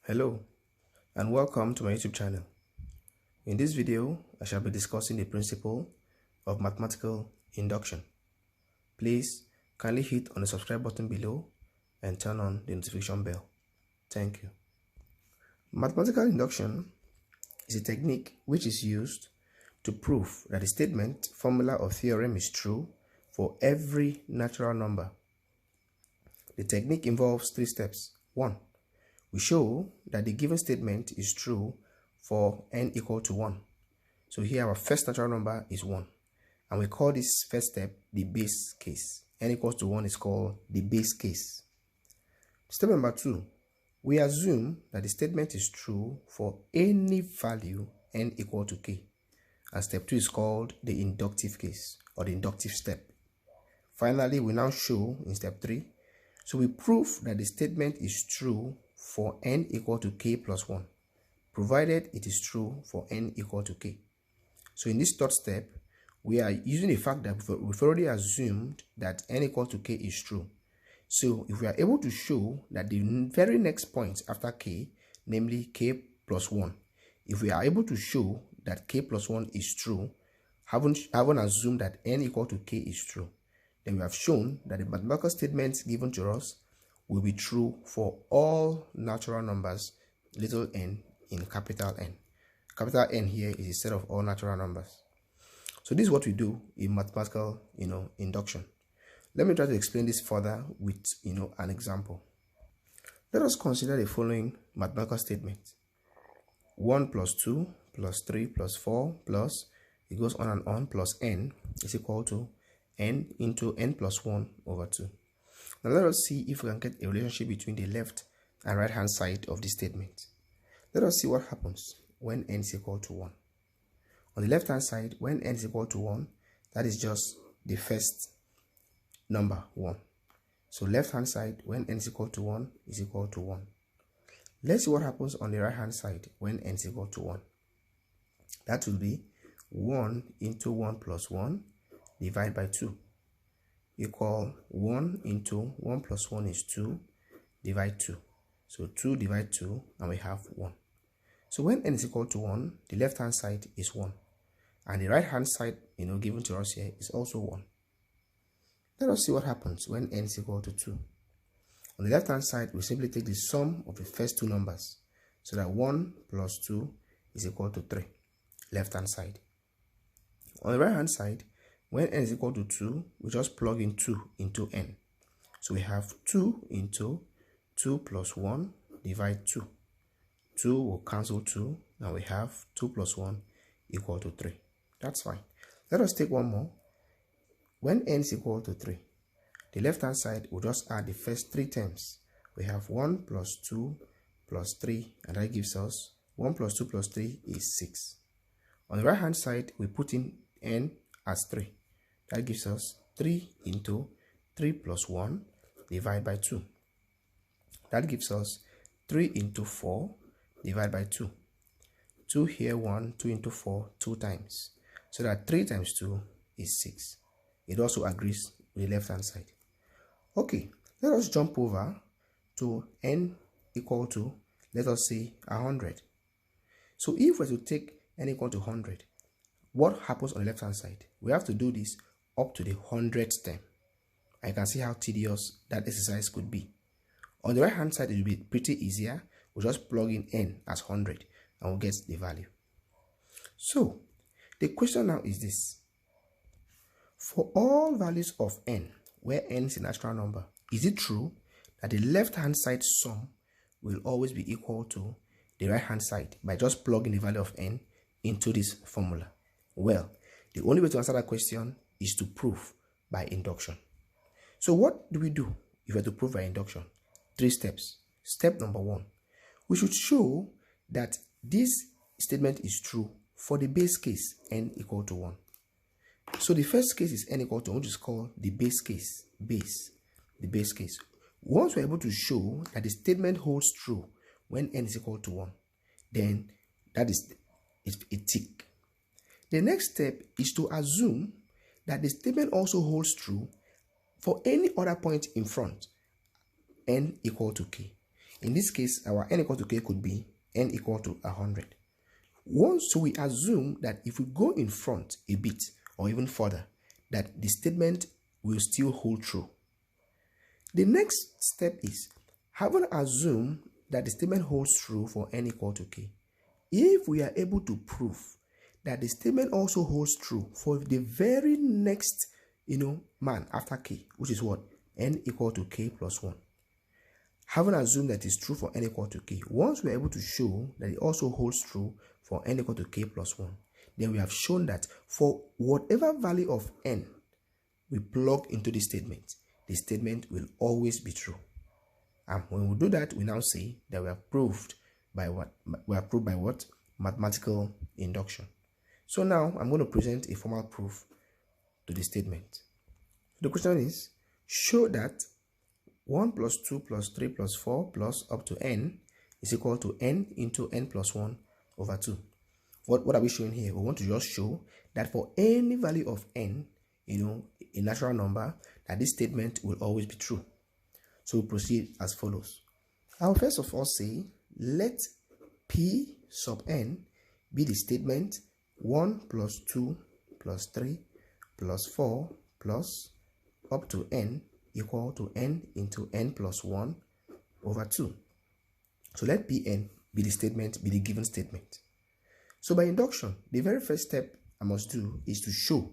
Hello and welcome to my YouTube channel. In this video, I shall be discussing the principle of mathematical induction. Please kindly hit on the subscribe button below and turn on the notification bell. Thank you. Mathematical induction is a technique which is used to prove that a statement, formula or theorem is true for every natural number. The technique involves 3 steps. 1. We show that the given statement is true for n equal to 1. So here our first natural number is 1. And we call this first step the base case. N equals to 1 is called the base case. Step number 2. We assume that the statement is true for any value n equal to k. And step 2 is called the inductive case or the inductive step. Finally, we now show in step 3. So we prove that the statement is true for n equal to k plus 1, provided it is true for n equal to k. So in this third step, we are using the fact that we've already assumed that n equal to k is true. So if we are able to show that the very next point after k, namely k plus 1, if we are able to show that k plus 1 is true, having assumed that n equal to k is true, then we have shown that the mathematical statements given to us will be true for all natural numbers, little n in capital N. Capital N here is a set of all natural numbers. So this is what we do in mathematical, induction. Let me try to explain this further with, an example. Let us consider the following mathematical statement. 1 plus 2 plus 3 plus 4 plus, it goes on and on, plus n is equal to n into n plus 1 over 2. Now let us see if we can get a relationship between the left and right hand side of this statement. Let us see what happens when n is equal to 1. On the left hand side, when n is equal to 1, that is just the first number 1. So left hand side, when n is equal to 1, is equal to 1. Let's see what happens on the right hand side when n is equal to 1. That will be 1 into 1 plus 1 divided by 2. Equal 1 into 1 plus 1 is 2, divide 2. So 2 divide 2, and we have 1. So when n is equal to 1, the left hand side is 1. And the right hand side, given to us here is also 1. Let us see what happens when n is equal to 2. On the left hand side, we simply take the sum of the first two numbers. So that 1 plus 2 is equal to 3, left hand side. On the right hand side, when n is equal to 2, we just plug in 2 into n. So we have 2 into 2 plus 1 divide 2. 2 will cancel 2, and we have 2 plus 1 equal to 3. That's fine. Let us take one more. When n is equal to 3, the left hand side will just add the first 3 terms. We have 1 plus 2 plus 3, and that gives us 1 plus 2 plus 3 is 6. On the right hand side, we put in n as 3. That gives us 3 into 3 plus 1 divided by 2. That gives us 3 into 4 divided by 2. 2 here, 1, 2 into 4, 2 times. So that 3 times 2 is 6. It also agrees with the left hand side. Okay, let us jump over to n equal to, let us say, 100. So if we were to take n equal to 100, what happens on the left hand side? We have to do this up to the 100th term. I can see how tedious that exercise could be. On the right hand side, it will be pretty easier. We'll just plug in n as 100 and we'll get the value. So the question now is this. For all values of n, where n is a natural number, is it true that the left hand side sum will always be equal to the right hand side by just plugging the value of n into this formula? Well, the only way to answer that question is to prove by induction. So what do we do if we are to prove by induction? 3 steps. Step number 1. We should show that this statement is true for the base case n equal to 1. So the first case is n equal to 1, which is called the base case. The base case. Once we're able to show that the statement holds true when n is equal to 1, then that is a tick. The next step is to assume that the statement also holds true for any other point in front, n equal to k. In this case, our n equal to k could be n equal to 100. So we assume that if we go in front a bit or even further, that the statement will still hold true. The next step is, having assumed that the statement holds true for n equal to k, if we are able to prove that the statement also holds true for the very next man after k, which is what? N equal to k plus 1. Having assumed that it's true for n equal to k, once we're able to show that it also holds true for n equal to k plus 1, then we have shown that for whatever value of n we plug into the statement will always be true. And when we do that, we now say that we have proved by what? We have proved by what? Mathematical induction. So now I'm going to present a formal proof to the statement. The question is, show that 1 plus 2 plus 3 plus 4 plus up to n is equal to n into n plus 1 over 2. What are we showing here? We want to just show that for any value of n, a natural number, that this statement will always be true. So we proceed as follows. I'll first of all say, let P sub n be the statement 1 plus 2 plus 3 plus 4 plus up to n equal to n into n plus 1 over 2. So let Pn be the statement, be the given statement. So by induction, the very first step I must do is to show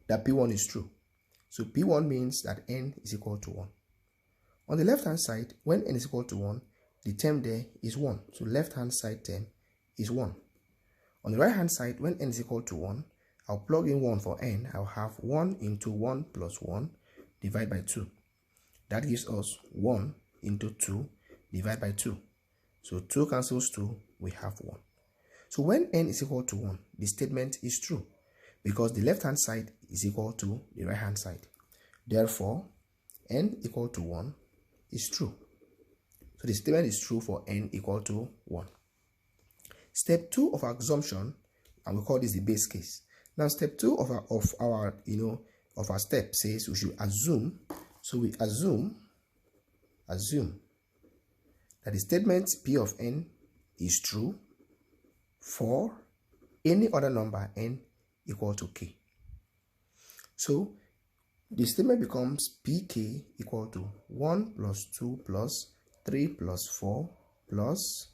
that P1 is true. So P1 means that n is equal to 1. On the left hand side, when n is equal to 1, the term there is 1. So left hand side term is 1. On the right hand side, when n is equal to 1, I'll plug in 1 for n. I'll have 1 into 1 plus 1 divided by 2. That gives us 1 into 2 divided by 2. So 2 cancels 2, we have 1. So when n is equal to 1, the statement is true because the left hand side is equal to the right hand side. Therefore, n equal to 1 is true. So the statement is true for n equal to 1. Step 2 of our assumption, and we call this the base case. Now step 2 of our step says we should assume. So we assume that the statement P of n is true for any other number n equal to k. So the statement becomes Pk equal to 1 plus 2 plus 3 plus 4 plus,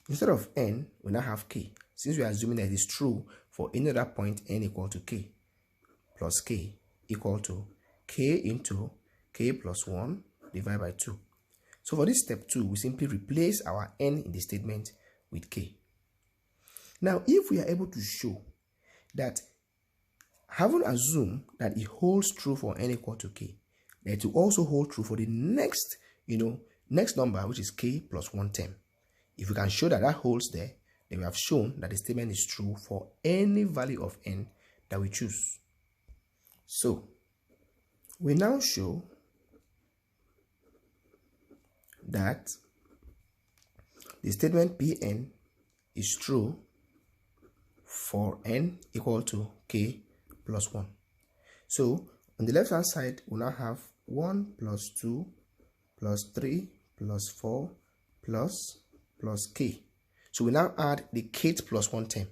instead of n, we now have k. Since we are assuming that it is true for any other point n equal to k, plus k equal to k into k plus 1 divided by 2. So for this step 2, we simply replace our n in the statement with k. Now, if we are able to show that, having assumed that it holds true for n equal to k, that it will also hold true for the next, next number, which is k plus 1 term. If we can show that that holds there, then we have shown that the statement is true for any value of n that we choose. So, we now show that the statement Pn is true for n equal to k plus 1. So, on the left hand side, we now have 1 plus 2 plus 3 plus 4 plus k. So we now add the kth plus 1 term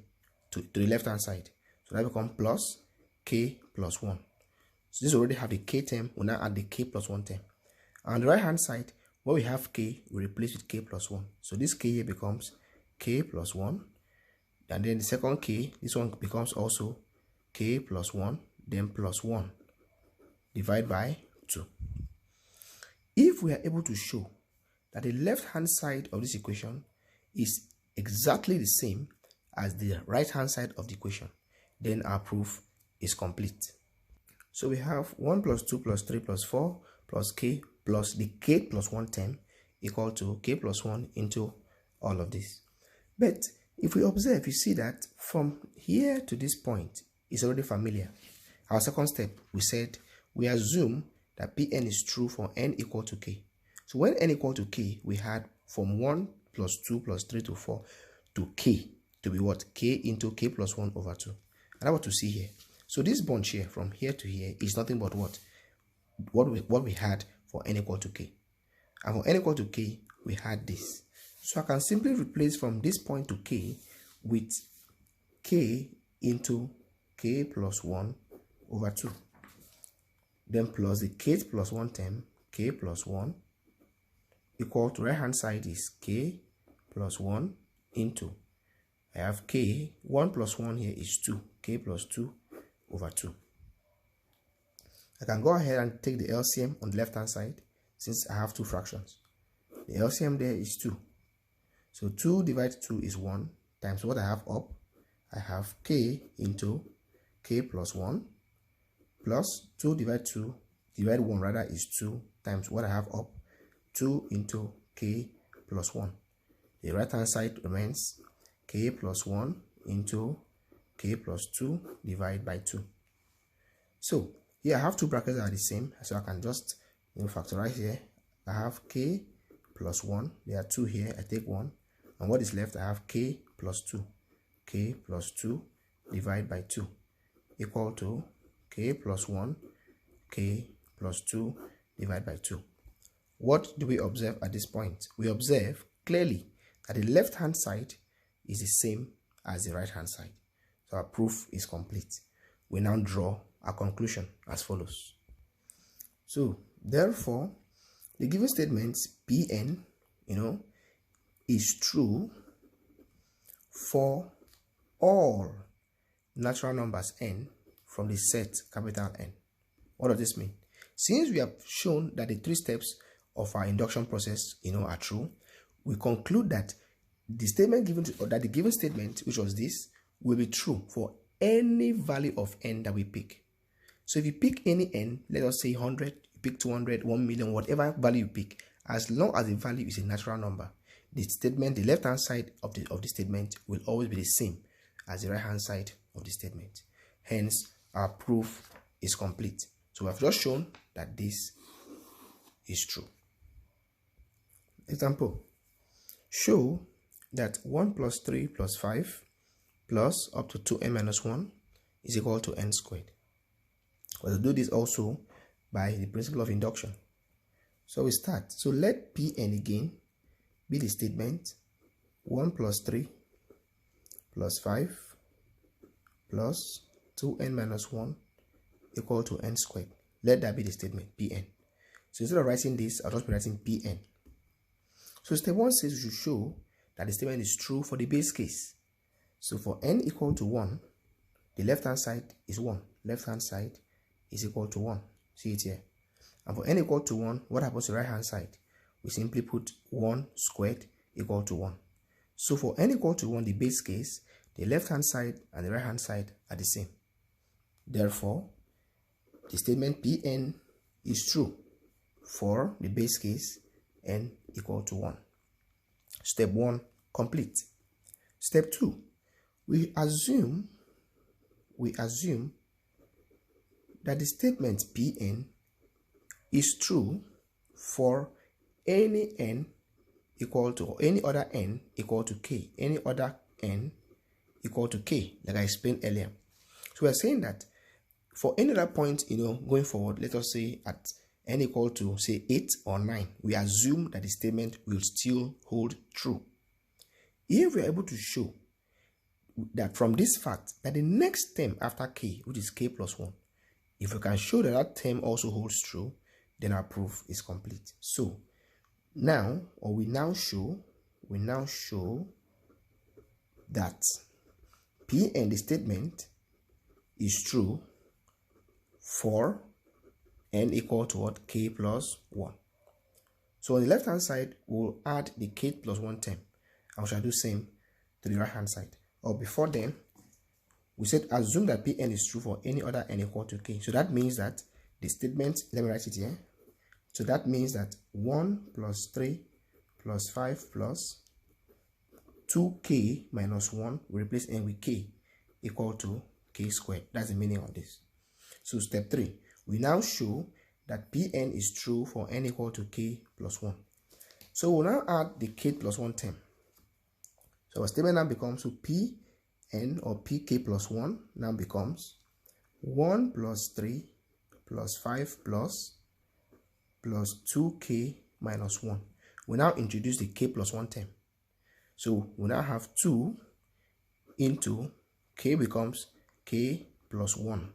to the left hand side. So that becomes plus k plus 1. So this already have the k term, we now add the k plus 1 term. On the right hand side, where we have k, we replace with k plus 1. So this k here becomes k plus 1. And then the second k, this one becomes also k plus 1, then plus 1 divided by 2. If we are able to show that the left hand side of this equation is exactly the same as the right hand side of the equation, then our proof is complete. So we have 1 plus 2 plus 3 plus 4 plus k plus the k plus 1 term equal to k plus 1 into all of this. But if we observe, you see that from here to this point is already familiar. Our second step, we said we assume that Pn is true for n equal to k. So when n equal to k, we had from 1 plus 2 plus 3 to 4 to k to be what? K into k plus 1 over 2. And that's what to see here. So this bunch here from here to here is nothing but what we had for n equal to k. And for n equal to k, we had this. So I can simply replace from this point to k with k into k plus 1 over 2. Then plus the kth plus 1 term, k plus 1, equal to right hand side is k plus 1 into, I have k, 1 plus 1 here is 2, k plus 2 over 2. I can go ahead and take the LCM on the left hand side since I have two fractions. The LCM there is 2. So 2 divided 2 is 1 times what I have up. I have k into k plus 1 plus 2 divided 2 divided 1 rather is 2 times what I have up, 2 into k plus 1. The right hand side remains k plus 1 into k plus 2 divided by 2. So here I have two brackets that are the same, so I can just factorize here. I have k plus 1, there are 2 here, I take 1, and what is left I have k plus 2. K plus 2 divided by 2 equal to k plus 1, k plus 2 divided by 2. What do we observe at this point? We observe clearly that the left hand side is the same as the right hand side. So our proof is complete. We now draw a conclusion as follows. So therefore, the given statement Pn, is true for all natural numbers n from the set capital N. What does this mean? Since we have shown that the 3 steps of our induction process, are true, we conclude that the statement given that the given statement, which was this, will be true for any value of n that we pick. So if you pick any n, let us say 100, you pick 200, 1 million, whatever value you pick, as long as the value is a natural number, the statement, the left hand side of the statement will always be the same as the right hand side of the statement. Hence, our proof is complete. So we have just shown that this is true. Example: show that 1 plus 3 plus 5 plus up to 2n minus 1 is equal to n squared. We'll do this also by the principle of induction. So we start. So let Pn again be the statement 1 plus 3 plus 5 plus 2n minus 1 equal to n squared. Let that be the statement Pn. So instead of writing this, I'll just be writing Pn. So step 1 says we should show that the statement is true for the base case. So for n equal to 1, the left hand side is 1. Left hand side is equal to 1. See it here. And for n equal to 1, what happens to the right hand side? We simply put 1 squared equal to 1. So for n equal to 1, the base case, the left hand side and the right hand side are the same. Therefore, the statement Pn is true for the base case n equal to 1. Step 1 complete. Step 2, we assume that the statement Pn is true for any n equal to, or any other n equal to k, any other n equal to k, like I explained earlier. So we are saying that for any other point, going forward, let us say at n equal to, say, 8 or 9, we assume that the statement will still hold true. If we are able to show that from this fact that the next term after k, which is k plus 1, if we can show that that term also holds true, then our proof is complete. So now, or we now show that Pn, the statement, is true for n equal to what? K plus 1. So on the left hand side, we'll add the k plus 1 term, and we shall do same to the right hand side. Or before then, we said assume that Pn is true for any other n equal to k. So that means that the statement, let me write it here. So that means that 1 plus 3 plus 5 plus 2k minus 1, we replace n with k, equal to k squared. That's the meaning of this. So step 3, we now show that Pn is true for n equal to k plus 1. So we'll now add the k plus 1 term. So our statement now becomes, so Pn or pk plus 1 now becomes 1 plus 3 plus 5 plus 2k minus 1. We now introduce the k plus 1 term. So we now have 2 into k becomes k plus 1,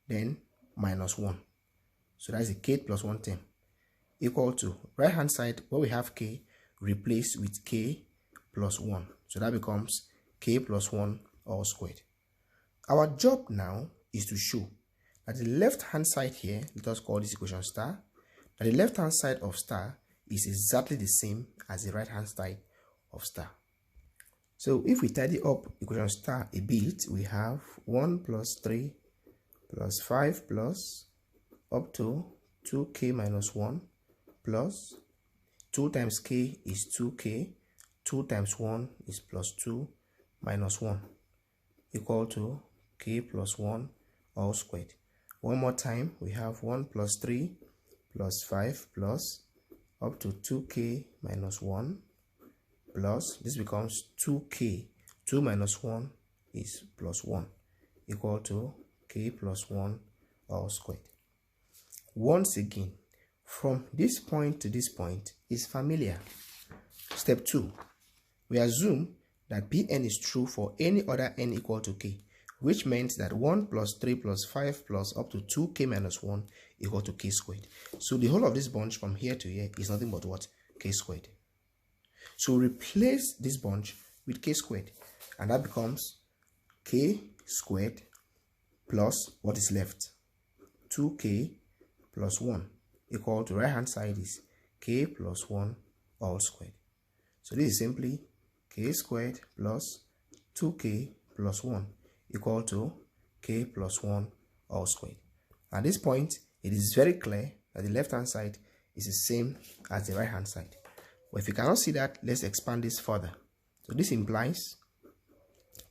then minus 1. So that's the k plus 1 term, equal to right hand side where we have k, replace with k plus 1. So that becomes k plus 1 all squared. Our job now is to show that the left hand side here, let us call this equation star, that the left hand side of star is exactly the same as the right hand side of star. So if we tidy up equation star a bit, we have 1 plus 3 plus 5 plus up to 2k minus 1 plus 2 times k is 2k, 2 times 1 is plus 2 minus 1 equal to k plus 1 all squared. One more time, we have 1 plus 3 plus 5 plus up to 2k minus 1 plus, this becomes 2k, 2 minus 1 is plus 1 equal to k plus 1 all squared. Once again, from this point to this point is familiar. Step 2, we assume that Pn is true for any other n equal to k, which means that 1 plus 3 plus 5 plus up to 2k minus 1 equal to k squared. So the whole of this bunch from here to here is nothing but what? K squared. So replace this bunch with k squared, and that becomes k squared plus what is left, 2k plus 1 equal to right hand side is k plus 1 all squared. So this is simply k squared plus 2k plus 1 equal to k plus 1 all squared. At this point, it is very clear that the left hand side is the same as the right hand side. But if you cannot see that, let's expand this further. So this implies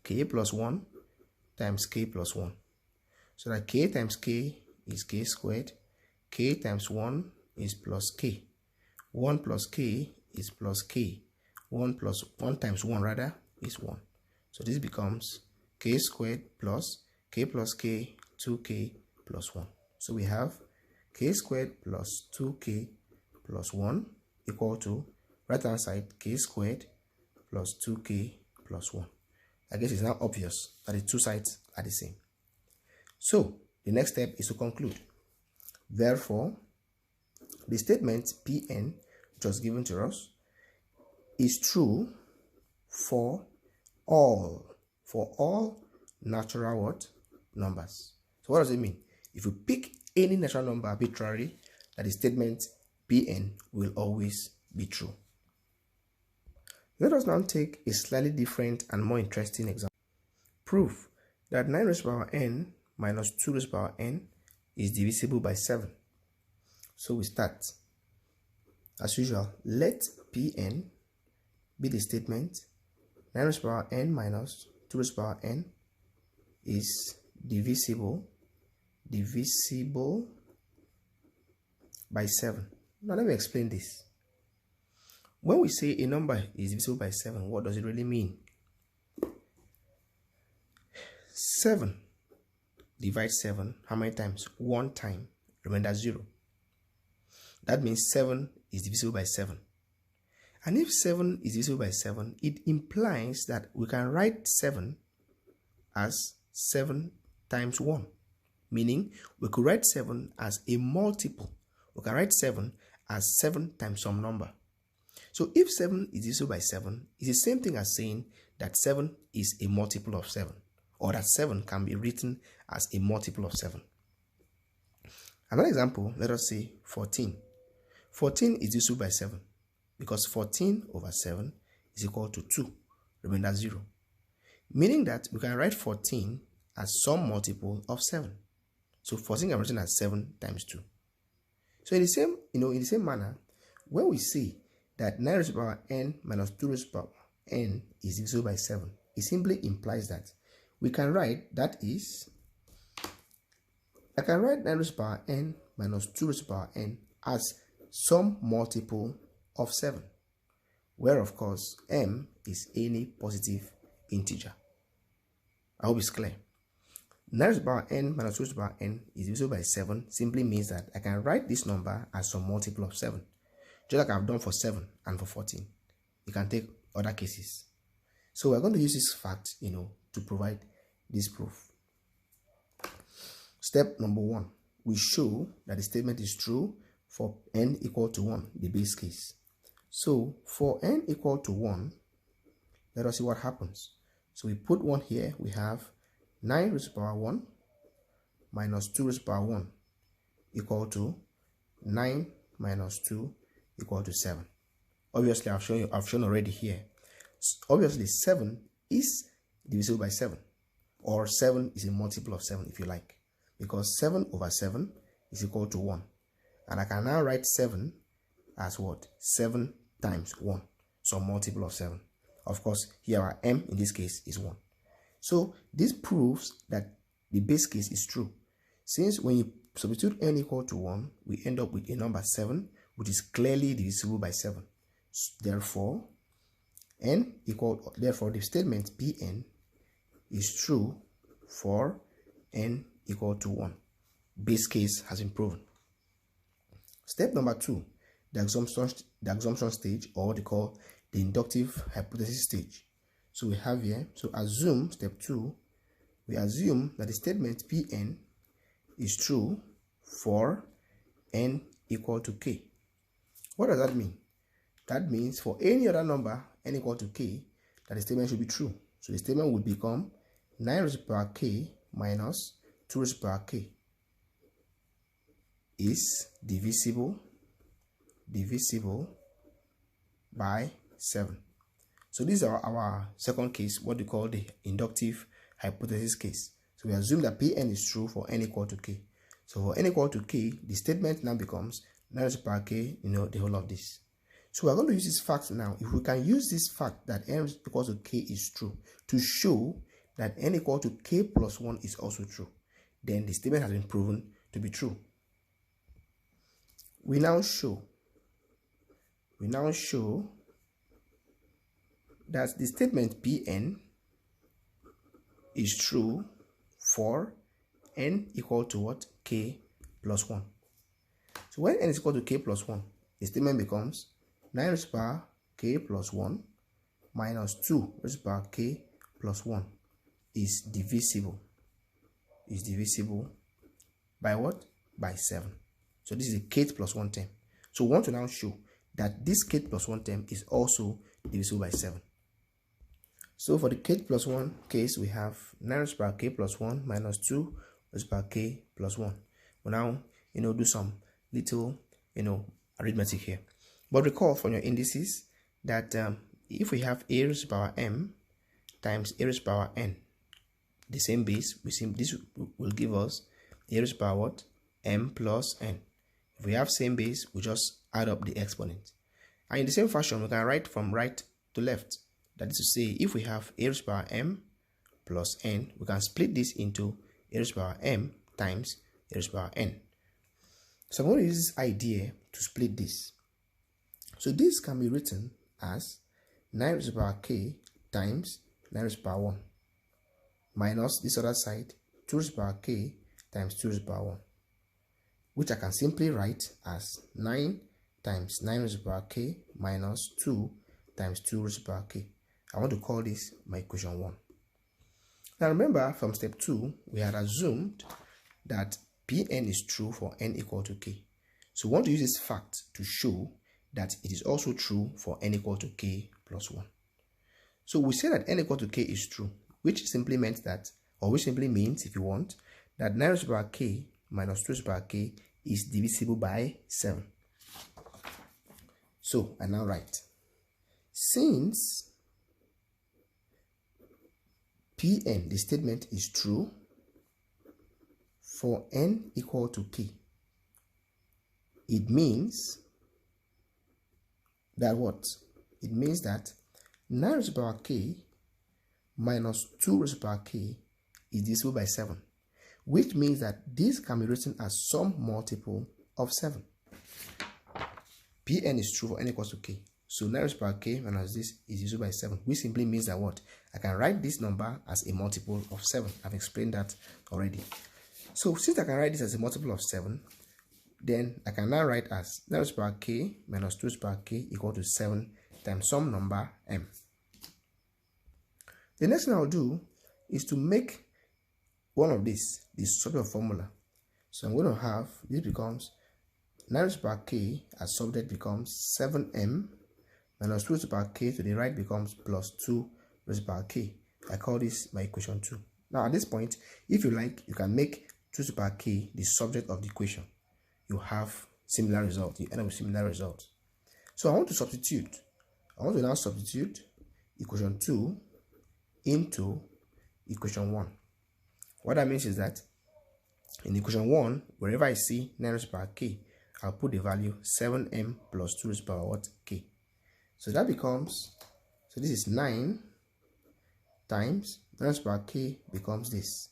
k plus 1 times k plus 1. So that k times k is k squared, k times 1 is plus k, 1 plus k is plus k, 1 plus 1 times 1 rather is 1. So this becomes k squared plus k, 2k plus 1. So we have k squared plus 2k plus 1 equal to right hand side k squared plus 2k plus 1. I guess it's now obvious that the two sides are the same. So the next step is to conclude. Therefore, the statement Pn, which was given to us, is true for all natural what? Numbers. So what does it mean? If you pick any natural number arbitrarily, that the statement Pn will always be true. Let us now take a slightly different and more interesting example. Prove that 9 raised to the power n minus 2 raised to the power n is divisible by 7. So we start. As usual, let Pn be the statement 9 raised to the power n minus 2 raised to the power n is divisible by 7. Now let me explain this. When we say a number is divisible by 7, what does it really mean? 7 divides 7 how many times? 1 time, remainder 0. That means 7 is divisible by 7. And if 7 is divisible by 7, it implies that we can write 7 as 7 times 1. Meaning, we could write 7 as a multiple. We can write 7 as 7 times some number. So if 7 is divisible by 7, it's the same thing as saying that 7 is a multiple of 7. Or that 7 can be written as a multiple of 7. Another example, let us say 14. 14 is divisible by 7 because 14 over 7 is equal to 2, remainder 0. Meaning that we can write 14 as some multiple of 7. So 14 can be written as 7 times 2. So in the same manner, when we say that 9 raised to the power n minus 2 raised to the power n is divisible by 7, it simply implies that we can write, that is, I can write 9 raised to the power n minus 2 raised to the power n as some multiple of 7, where of course m is any positive integer. I hope it's clear. 9 raised to the power n minus 2 raised to the power n is divisible by 7 simply means that I can write this number as some multiple of 7. just like I've done for 7 and for 14. You can take other cases. So we're going to use this fact, to provide this proof. Step number 1, we show that the statement is true for n equal to 1, the base case. So for n equal to 1, let us see what happens. So we put 1 here, we have 9 raised to the power 1 minus 2 raised to the power 1 equal to 9 minus 2 equal to 7. Obviously, I've shown already here. Obviously, 7 is divisible by 7, or 7 is a multiple of 7 if you like, because 7 over 7 is equal to 1. And I can now write 7 as what? 7 times 1, so multiple of 7. Of course, here our m in this case is 1. So this proves that the base case is true. Since when you substitute n equal to 1, we end up with a number 7, which is clearly divisible by 7. Therefore, the statement Pn is true for n equal to 1. Base case has been proven. Step number 2, the assumption stage, or what they call the inductive hypothesis stage. So we have here, so assume, step 2, we assume that the statement Pn is true for n equal to k. What does that mean? That means for any other number n equal to k, that the statement should be true. So the statement would become 9 raised to the power k minus 2 raised to the power k is divisible by 7. So these are our second case, what we call the inductive hypothesis case. So we assume that Pn is true for n equal to k. So for n equal to k, the statement now becomes 9 raised to the power k, the whole of this. So we're going to use this fact now. If we can use this fact that n equals to k is true to show that n equal to k plus 1 is also true, then the statement has been proven to be true. We now show that the statement Pn is true for n equal to what? K plus 1. So when n is equal to k plus 1, the statement becomes 9 raised to the power k plus 1 minus 2 raised to the power k plus 1 is divisible by what? By 7. So this is a kth plus 1 term. So we want to now show that this kth plus 1 term is also divisible by 7. So for the kth plus 1 case, we have 9 raised to the power k plus 1 minus 2 raised to the power k plus 1. We'll now, do some little, arithmetic here. But recall from your indices that if we have a raised to the power m times a raised to the power n, the same base, this will give us a raised to the power what? M plus n. If we have same base, we just add up the exponent. And in the same fashion, we can write from right to left. That is to say, if we have a raised to the power m plus n, we can split this into a raised to the power m times a raised to the power n. So I'm going to use this idea to split this. So this can be written as 9 raised to the power k times 9 raised to the power 1 minus this other side 2 raised to the power k times 2 raised to the power 1, which I can simply write as 9 times 9 raised to the power k minus 2 times 2 raised to the power k. I want to call this my equation 1. Now remember, from step 2, we had assumed that Pn is true for n equal to k. So we want to use this fact to show that it is also true for n equal to k plus 1. So we say that n equal to k is true, which simply means, if you want, that 9 raised to the power k minus 2 raised to the power k is divisible by 7. So I now write, since Pn, the statement, is true for n equal to k, it means that what? It means that 9 raised to the power k minus 2 raised to the power k is divisible by 7, which means that this can be written as some multiple of 7. Pn is true for n equals to k. So 9 raised to the power k minus this is divisible by 7, which simply means that what? I can write this number as a multiple of 7. I've explained that already. So since I can write this as a multiple of 7, then I can now write as 9 raised to the power k minus 2 raised to the power k equal to 7 times some number m. The next thing I'll do is to make one of these the subject of formula. So I'm going to have, this becomes 9 raised to the power k as subject becomes 7m minus 2 raised to the power k to the right becomes plus 2 raised to the power k. I call this my equation 2. Now at this point, if you like, you can make 2 raised to the power k the subject of the equation. You have similar results. You end up with similar results. So I want to substitute. I want to now substitute equation 2 into equation 1. What that means is that in equation 1, wherever I see 9 raised to the power k, I'll put the value 7m plus 2 raised to the power what? K. So that becomes, so this is 9 times 9 raised to the power k becomes this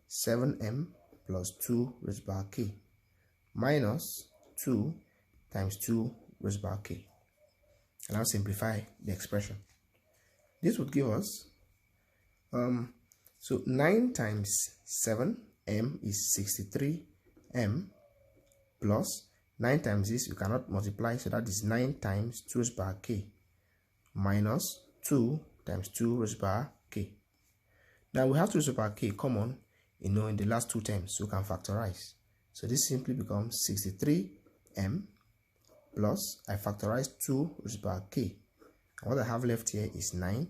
7m plus 2 raised to the power k minus 2 times 2 raised to the power k. And I'll simplify the expression. This would give us so 9 times 7m is 63m plus 9 times this you cannot multiply, so that is 9 times 2 raised to the power k minus 2 times 2 raised to the power k. Now we have 2 raised to the power k common, in the last two terms, so we can factorize. So this simply becomes 63m plus, I factorize 2 raised to the power k. And what I have left here is 9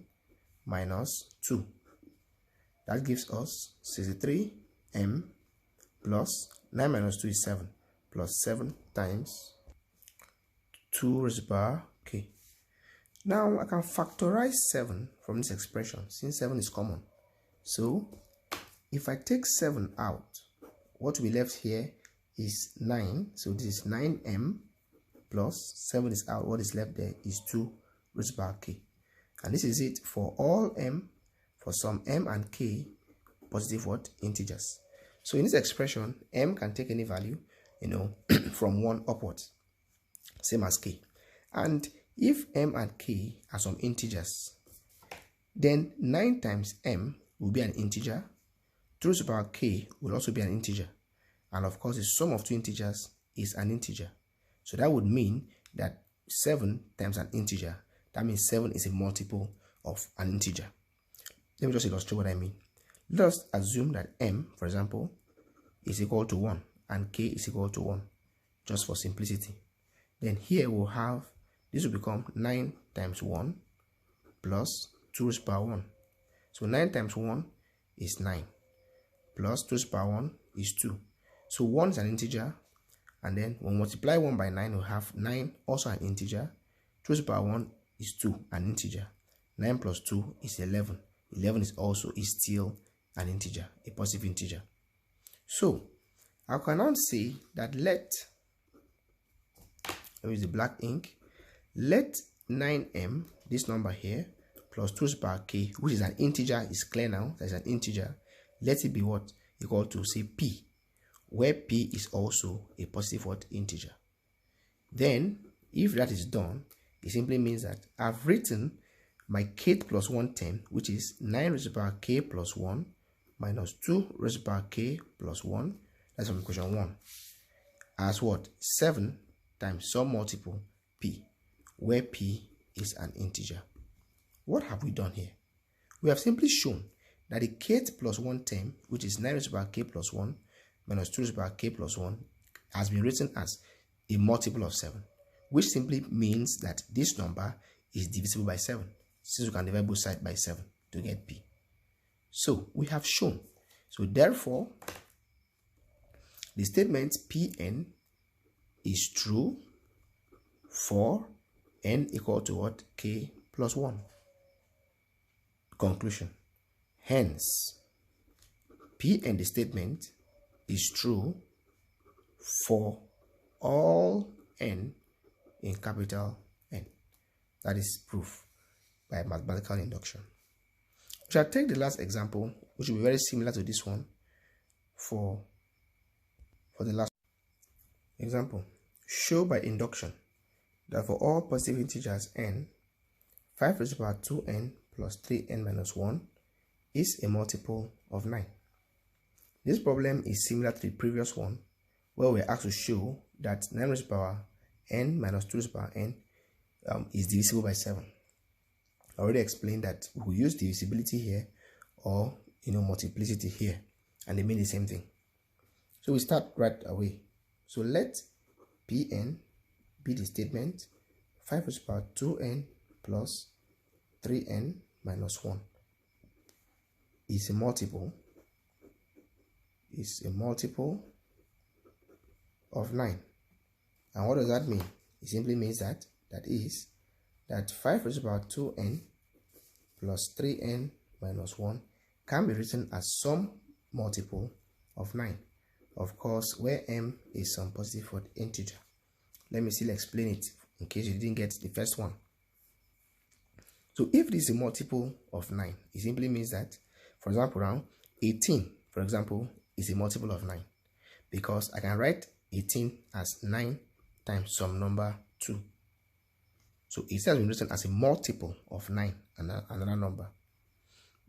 minus 2. That gives us 63m plus 9 minus 2 is 7 plus 7 times 2 raised to the power k. Now I can factorize 7 from this expression since 7 is common. So if I take 7 out, what we left here is 9. So this is 9m plus 7 is out. What is left there is 2 raised to the power k. And this is it for all m, for some m and k positive what? Integers. So in this expression, m can take any value, from 1 upwards, same as k. And if m and k are some integers, then 9 times m will be an integer, 2 raised to the power k will also be an integer, and of course the sum of two integers is an integer. So that would mean that 7 times an integer, that means 7 is a multiple of an integer. Let me just illustrate what I mean. Let us assume that m, for example, is equal to 1 and k is equal to 1, just for simplicity. Then here we'll have, this will become 9 times 1 plus 2 raised to the power 1. So 9 times 1 is 9 plus 2 raised to the power 1 is 2. So 1 is an integer, and then when we multiply 1 by 9, we'll have 9 also an integer, 2 raised to the power 1 is 2, an integer. 9 plus 2 is 11. 11 is still an integer, a positive integer. So I can now say that let me use the black ink, let 9m, this number here, plus 2 raised to the power k, which is an integer, is clear now, that is an integer, let it be what? Equal to, say, p, where p is also a positive what? Integer. Then, if that is done, it simply means that I've written my kth plus 1 term, which is 9 raised to the power k plus 1 minus 2 raised to the power k plus 1, that's from equation 1, as what? 7 times some multiple p, where p is an integer. What have we done here? We have simply shown that the kth plus 1 term, which is 9 raised to the power k plus 1 minus 2 raised to the power k plus 1, has been written as a multiple of 7, which simply means that this number is divisible by 7, since we can divide both sides by 7 to get p. So we have shown. So therefore, the statement Pn is true for n equal to what? K plus 1. Conclusion. Hence, Pn, the statement, is true for all n in capital N. That is proof by mathematical induction. We shall take the last example, which will be very similar to this one, for the last example. Show by induction that for all positive integers n, 5 raised to the power 2n plus 3n minus 1 is a multiple of 9. This problem is similar to the previous one, where we're asked to show that 9 raised to the power n minus 2 raised to the power n is divisible by 7. I already explained that we use divisibility here or multiplicity here, and they mean the same thing. So we start right away. So let Pn be the statement 5 raised to the power 2n plus 3n minus 1 is a multiple of 9. And what does that mean? It simply means that 5 raised to the power 2n plus 3n minus 1 can be written as some multiple of 9. Of course, where m is some positive for the integer. Let me still explain it in case you didn't get the first one. So if this is a multiple of 9, it simply means that, for example, now 18, for example, is a multiple of 9, because I can write 18 as 9 times some number 2. So it has been written as a multiple of 9 and another number.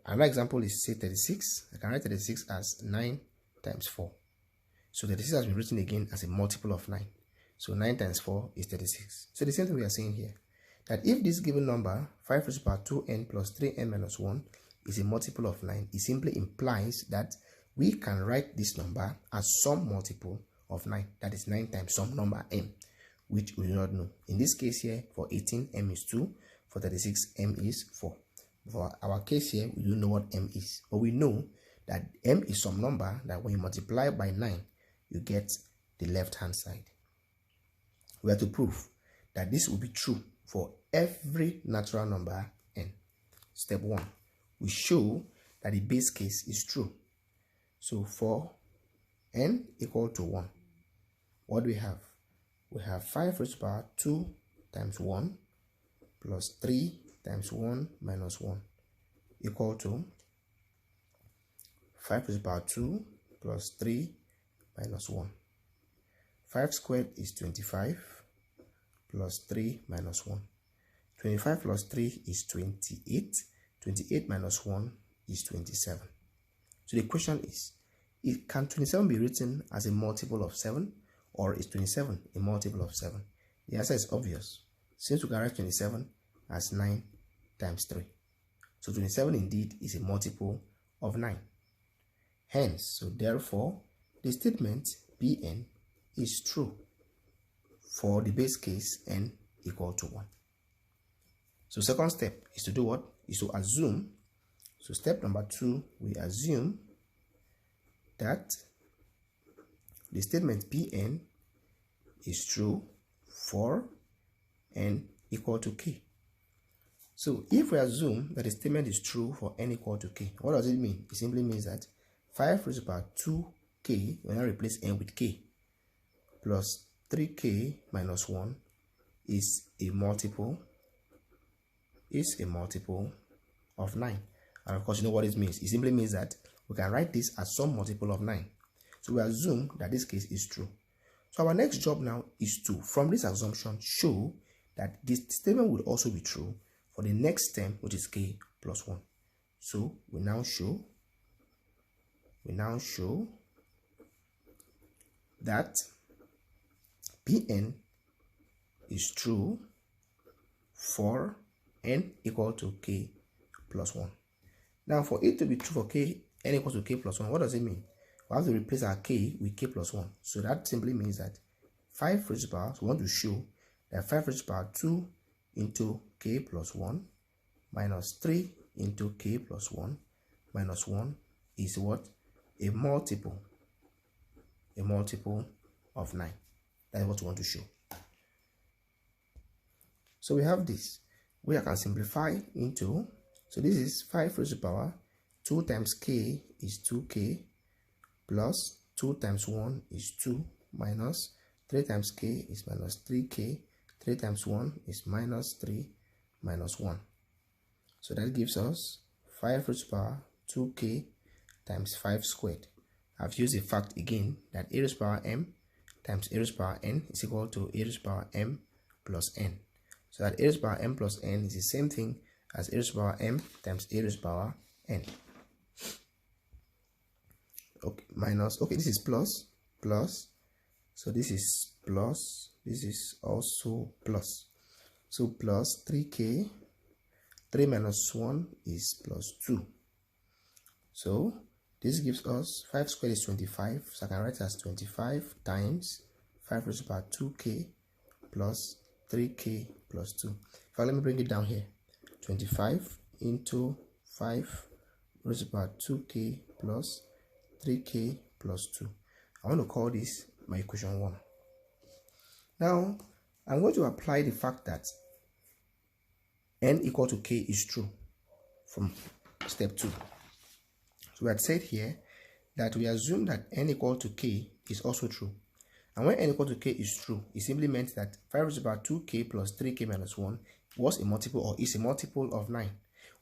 Another example is, say, 36. I can write 36 as 9 times 4. So 36 has been written again as a multiple of 9. So 9 times 4 is 36. So the same thing we are saying here, that if this given number 5 raised to the power 2n plus 3n minus 1 is a multiple of 9, it simply implies that we can write this number as some multiple of 9. That is 9 times some number m, which we do not know. In this case here, for 18, m is 2. For 36, m is 4. For our case here, we don't know what m is. But we know that m is some number that when you multiply by 9, you get the left-hand side. We have to prove that this will be true for every natural number n. Step 1, we show that the base case is true. So for n equal to 1, what do we have? We have 5 raised to the power 2 times 1 plus 3 times 1 minus 1 equal to 5 raised to the power 2 plus 3 minus 1. 5 squared is 25 plus 3 minus 1. 25 plus 3 is 28. 28 minus 1 is 27. So the question is, can 27 be written as a multiple of 7, or is 27 a multiple of 7? The answer is obvious, since we can write 27 as 9 times 3. So 27 indeed is a multiple of 9. Hence, so therefore, the statement Pn is true for the base case n equal to 1. So second step is to do what? Is to assume. So step number 2, we assume that the statement Pn is true for n equal to k. So if we assume that the statement is true for n equal to k, what does it mean? It simply means that 5 raised to the power 2k, when I replace n with k, plus 3k minus 1 is a multiple of 9. And of course, you know what it means. It simply means that we can write this as some multiple of 9. So we assume that this case is true. So our next job now is to, from this assumption, show that this statement would also be true for the next term, which is k plus 1. So we now show that Pn is true for n equal to k plus 1. Now for it to be true for n equals to k plus 1, what does it mean? We have to replace our k with k plus 1. So that simply means that 5 raised to the power, so we want to show that 5 raised to the power 2 into k plus 1 minus 3 into k plus 1 minus 1 is what? A multiple of 9. That is what we want to show. So we have this, where I can simplify into, so this is 5 raised to the power 2 times k is 2k plus 2 times 1 is 2 minus 3 times k is minus 3k, 3 times 1 is minus 3 minus 1. So that gives us 5 raised to the power 2k times 5 squared. I've used the fact again that a raised to the power m times a raised to the power n is equal to a raised to the power m plus n. So that a raised to the power m plus n is the same thing as a raised to the power m times a raised to the power n. Okay, minus, okay, this is plus So this is plus, this is also plus. So plus 3k, 3 minus 1 is plus 2. So this gives us 5 squared is 25. So I can write it as 25 times 5 raised to the power 2k plus 3k plus 2. Let me bring it down here. 25 into 5 raised to the power 2k plus 3k plus 2. I want to call this my equation 1. Now, I'm going to apply the fact that n equal to k is true from step 2. So we had said here that we assume that n equal to k is also true. And when n equal to k is true, it simply meant that 5 raised to the power 2k plus 3k minus 1 was a multiple or is a multiple of 9,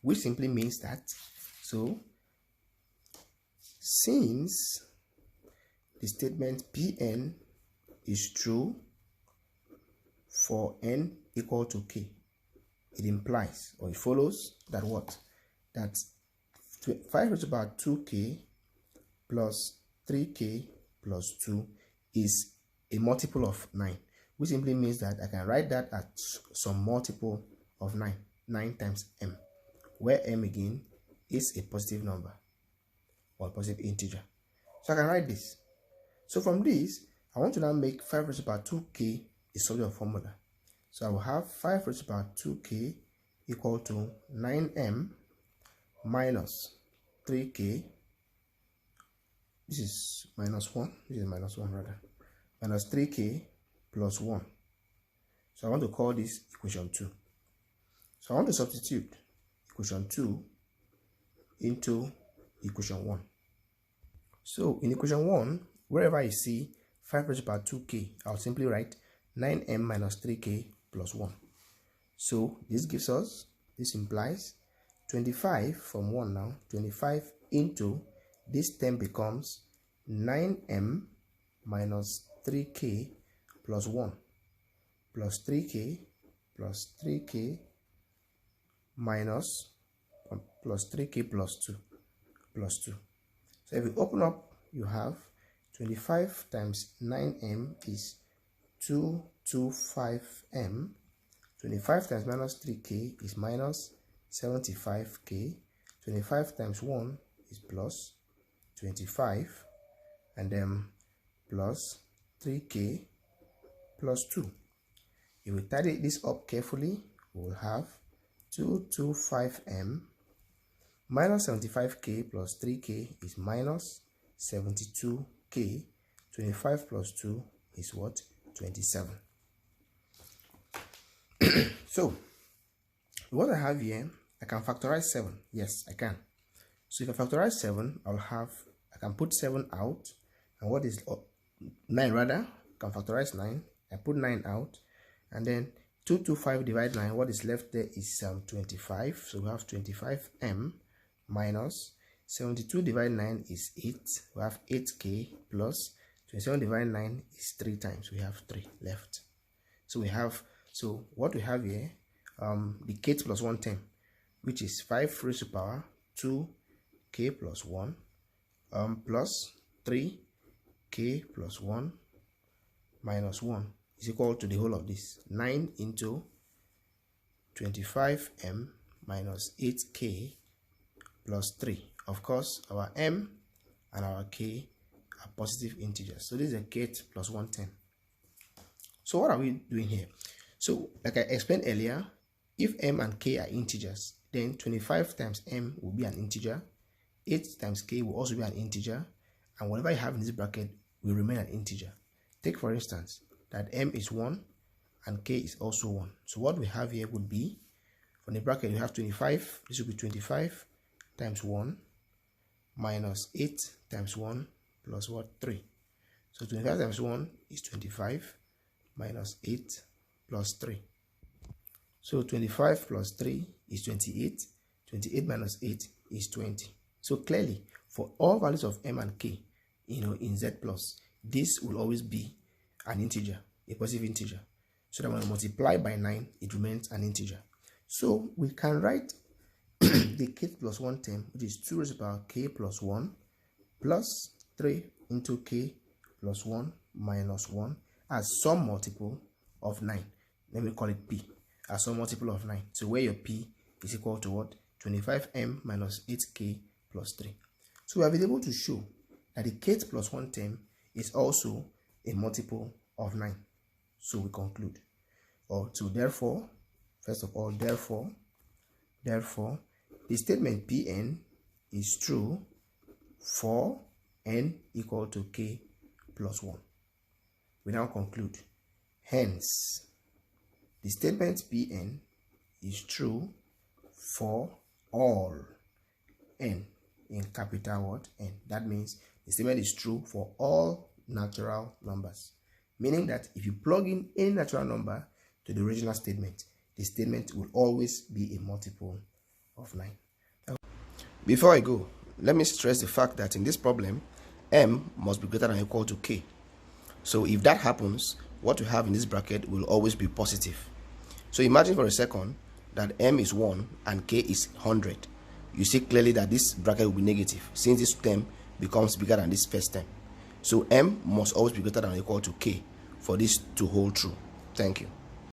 which simply means that, so since the statement Pn is true for n equal to k, it implies or it follows that what? That 5 raised to the power 2k plus 3k plus 2 is a multiple of 9, which simply means that I can write that as some multiple of 9, 9 times m, where m again is a positive number or a positive integer. So I can write this. So from this, I want to now make 5 raised to the power 2k a solid formula. So I will have 5 raised to the power 2k equal to 9m minus 3k. This is minus 1. This is minus 1 rather. Minus 3k plus 1. So I want to call this equation 2. So I want to substitute equation 2 into equation 1. So in equation 1, wherever I see 5 raised to the power 2k, I'll simply write 9m minus 3k plus 1. So this gives us, this implies 25 from 1 now, 25 into this term becomes 9m minus 3k plus 1 plus 3k plus 3k minus plus 3k plus 2 plus 2. So if you open up, you have 25 times 9m is 225m. 25 times minus 3k is minus 75k. 25 times 1 is plus 25, and then plus 3k plus 2. If we tidy this up carefully, we will have 225m minus 75k plus 3k is minus 72k. 25 plus 2 is what? 27. So what I have here, I can factorize 7. Yes, I can. So if I factorize 7, I can put 7 out, and what is 9 rather, I can factorize 9. I put 9 out, and then 225 divide 9, what is left there is 25. So we have 25m minus 72 divide 9 is 8. We have 8k plus 27 divide 9 is 3 times. We have 3 left. So so what we have here, the kth plus 1 term, which is 5 raised to the power 2k plus 1 plus 3k plus 1 minus 1 is equal to the whole of this, 9 into 25m minus 8k plus 3. Of course, our m and our k are positive integers. So this is a kth plus 1 term. So what are we doing here? So like I explained earlier, if m and k are integers, then 25 times m will be an integer, 8 times k will also be an integer, and whatever you have in this bracket will remain an integer. Take for instance that m is 1 and k is also 1. So what we have here would be, from the bracket we have 25, this will be 25 times 1 minus 8 times 1 plus what? 3. So 25 times 1 is 25 minus 8 plus 3. So 25 plus 3 is 28. 28 minus 8 is 20. So clearly, for all values of m and k, in Z plus, this will always be an integer, a positive integer. So that when I multiply by 9, it remains an integer. So we can write the kth plus 1 term, which is 2 raised to the power k plus 1 plus 3 into k plus 1 minus 1 as some multiple of 9. Let me call it P as some multiple of 9. So where your P is equal to what? 25m minus 8k plus 3. So we have been able to show that the kth plus 1 term is also a multiple of 9. So we conclude. Therefore, first of all, therefore, the statement Pn is true for n equal to k plus 1. We now conclude. Hence, the statement Pn is true for all n in capital what? N. That means the statement is true for all natural numbers. Meaning that if you plug in any natural number to the original statement, the statement will always be a multiple of 9. Before I go, let me stress the fact that in this problem, m must be greater than or equal to k. So if that happens, what we have in this bracket will always be positive. So imagine for a second that m is 1 and k is 100. You see clearly that this bracket will be negative since this term becomes bigger than this first term. So m must always be greater than or equal to k for this to hold true. Thank you.